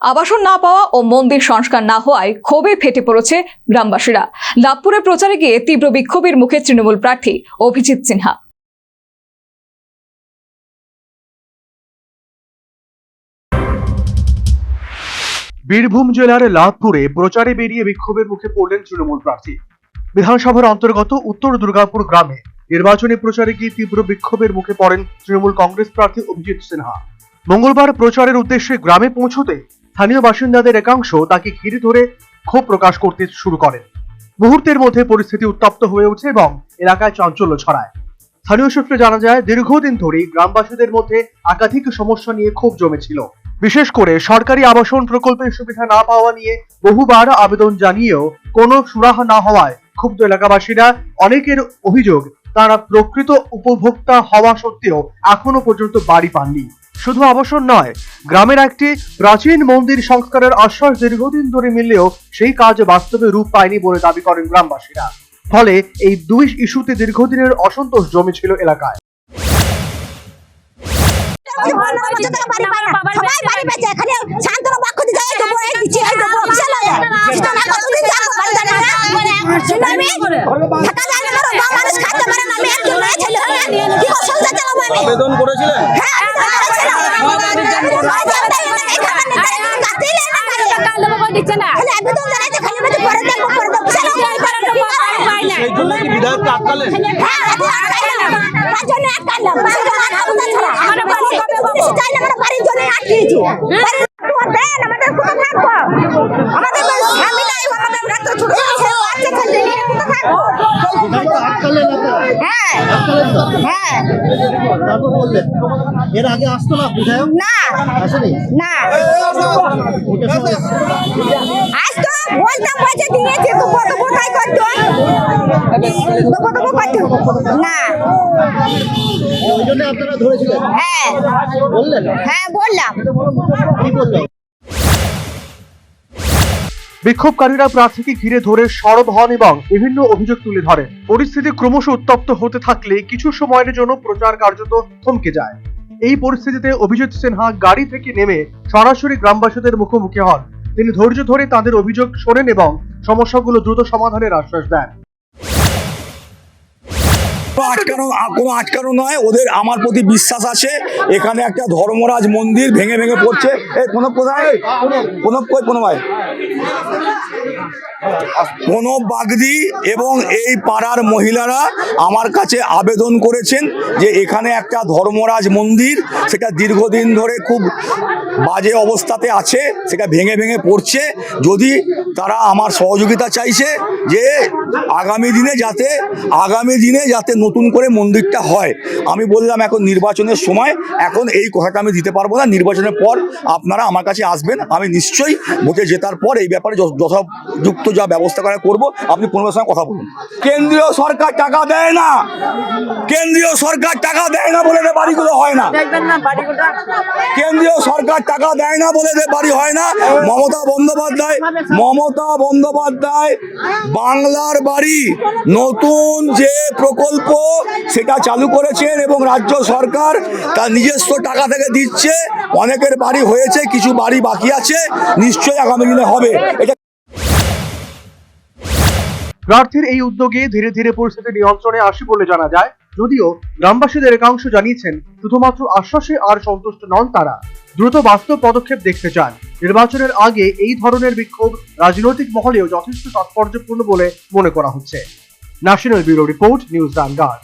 আবাসন না পাওয়া ও মন্দির সংস্কার না হওয়ায় ক্ষোভে ফেটে পড়েছে গ্রামবাসীরা। লাভপুরে প্রচারে গিয়ে তীব্র বিক্ষোভের মুখে তৃণমূল প্রার্থী অভিজিৎ সিনহা। বীরভূম জেলার লাভপুরে প্রচারে বেরিয়ে বিক্ষোভের মুখে পড়লেন তৃণমূল প্রার্থী। বিধানসভার অন্তর্গত উত্তর দুর্গাপুর গ্রামে নির্বাচনী প্রচারে গিয়ে তীব্র বিক্ষোভের মুখে পড়েন তৃণমূল কংগ্রেস প্রার্থী অভিজিৎ সিনহা। মঙ্গলবার প্রচারের উদ্দেশ্যে গ্রামে পৌঁছতে স্থানীয় বাসিন্দাদের একাংশ তাকে ঘিরে ধরে ক্ষোভ প্রকাশ করতে শুরু করেন। মুহূর্তের মধ্যে পরিস্থিতি উত্তপ্ত হয়ে ওঠে এবং এলাকায় চাঞ্চল্য ছড়ায়। স্থানীয় সূত্রে জানা যায়, দীর্ঘদিন ধরেই গ্রামবাসীদের মধ্যে একাধিক সমস্যা নিয়ে ক্ষোভ জমেছিল। বিশেষ করে সরকারি আবাসন প্রকল্পের সুবিধা না পাওয়া নিয়ে বহুবার আবেদন জানিয়েও কোনো সুরাহা না হওয়ায় ক্ষুব্ধ এলাকাবাসীরা। অনেকের অভিযোগ, তারা প্রকৃত উপভোক্তা হওয়া সত্ত্বেও এখনো পর্যন্ত বাড়ি পাননি। শুধু আবাসন নয়, গ্রামের একটি প্রাচীন মন্দির সংস্কারের আশ্বাস দীর্ঘদিন ধরে মিললেও সেই কাজ বাস্তবে রূপ পায়নি বলে দাবি করেন গ্রামবাসীরা। ফলে এই দুই ইস্যুতে দীর্ঘদিনের অসন্তোষ জমেছিল এলাকায়। আবেদন করেছিলেন? সেই জন্য কি বিধায়ককে আটকালেন? এর আগে আসতো না বিধায়ক? না আসেনি? না আসতো, বলতাম পয়সা দিয়েছে তো কত কোথায় করতো না। ওই জন্য আপনারা ধরেছিলেন? হ্যাঁ বললেন? হ্যাঁ বললাম। কি বললেন? বিক্ষোভকারীরা প্রার্থীকে ঘিরে ধরে সরব হন এবং বিভিন্ন অভিযোগ তুলে ধরেন। পরিস্থিতি ক্রমশ উত্তপ্ত হতে থাকলে কিছু সময়ের জন্য প্রচার কার্যত থমকে যায়। এই পরিস্থিতিতে অভিজিৎ সিনহা গাড়ি থেকে নেমে সরাসরি গ্রামবাসীদের মুখোমুখি হন। তিনি ধৈর্য ধরে তাদের অভিযোগ শোনেন এবং সমস্যাগুলো দ্রুত সমাধানের আশ্বাস দেন। কোনো আটকানো নয়, ওদের আমার প্রতি বিশ্বাস আছে। এখানে একটা ধর্মরাজ মন্দির ভেঙে ভেঙে পড়ছে। এই প্রণব বাগদি এবং এই পাড়ার মহিলারা আমার কাছে আবেদন করেছেন যে এখানে একটা ধর্মরাজ মন্দির, সেটা দীর্ঘদিন ধরে খুব বাজে অবস্থাতে আছে, সেটা ভেঙে ভেঙে পড়ছে। যদি তারা আমার সহযোগিতা চাইছে যে আগামী দিনে যাতে নতুন করে মন্দিরটা হয়। আমি বললাম এখন নির্বাচনের সময়, এখন এই কথাটা আমি দিতে পারবো না। নির্বাচনের পর আপনারা আমার কাছে আসবেন, আমি নিশ্চয়ই ভোটে জেতার পর এই ব্যাপারে যথাযুক্ত যা ব্যবস্থা করা করবো। আপনি পনেরোর সঙ্গে কথা বলুন। কেন্দ্রীয় সরকার টাকা দেয় না, কেন্দ্রীয় সরকার টাকা দেয় না বলে বাড়িগুলো হয় না। কেন্দ্রীয় সরকার টাকা দেয় না বলে বাড়ি হয় না। মমতা বন্দ্যোপাধ্যায় বাংলার বাড়ি নতুন যে প্রকল্প সেটা চালু করেছেন এবং রাজ্য সরকার তার নিজস্ব টাকা থেকে দিচ্ছে। অনেকের বাড়ি হয়েছে, কিছু বাড়ি বাকি আছে, নিশ্চয়ই আগামী দিনে হবে। এটা প্রার্থীর এই উদ্যোগে ধীরে ধীরে পরিস্থিতি নিয়ন্ত্রণে আসে বলে জানা যায়। যদিও গ্রামবাসীদের একাংশ জানিয়েছেন শুধুমাত্র আশ্বাসে আর সন্তুষ্ট নন তারা, দ্রুত বাস্তব পদক্ষেপ দেখতে চান। নির্বাচনের আগে এই ধরনের বিক্ষোভ রাজনৈতিক মহলেও যথেষ্ট তাৎপর্যপূর্ণ বলে মনে করা হচ্ছে। National bureau report, news vanguard.